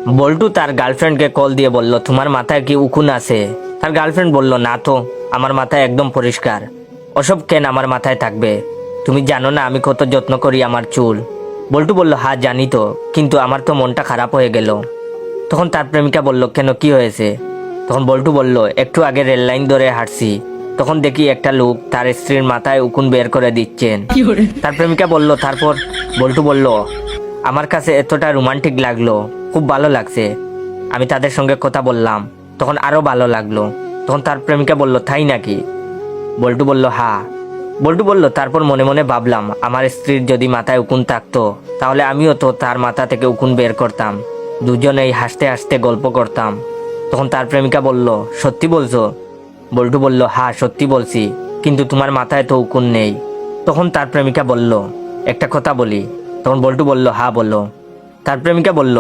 বল্টু তার গার্লফ্রেন্ডকে কল দিয়ে বলল, তোমার মাথায় কি উকুন আছে? তার গার্লফ্রেন্ড বলল, না তো, আমার মাথায় একদম পরিষ্কার। ওসব কেন আমার মাথায় থাকবে? তুমি জানো না আমি কত যত্ন করি আমার চুল। বল্টু বলল, হ্যাঁ জানি তো, কিন্তু আমার তো মনটা খারাপ হয়ে গেল। তখন তার প্রেমিকা বলল, কেন, কি হয়েছে? তখন বল্টু বলল, একটু আগে রেল লাইন ধরে হাঁটছি, তখন দেখি একটা লোক তার স্ত্রীর মাথায় উকুন বের করে দিচ্ছেন। তার প্রেমিকা বলল, তারপর? বল্টু বলল, আমার কাছে এতটা রোমান্টিক লাগলো, খুব ভালো লাগছে। আমি তাদের সঙ্গে কথা বললাম, তখন আরো ভালো লাগলো। তখন তার প্রেমিকা বলল, তাই নাকি? বল্টু বলল, হ্যাঁ। বল্টু বলল, তারপর মনে মনে ভাবলাম, আমার স্ত্রীর যদি মাথায় উকুন থাকতো, তাহলে আমিও তো তার মাথা থেকে উকুন বের করতাম, দুজনেই হাসতে হাসতে গল্প করতাম। তখন তার প্রেমিকা বলল, সত্যি বলছো? বল্টু বলল, হ্যাঁ সত্যি বলছি, কিন্তু তোমার মাথায় তো উকুন নেই। তখন তার প্রেমিকা বলল, একটা কথা বলি? তখন বল্টু বলল, হ্যাঁ বলো। তার প্রেমিকা বলল,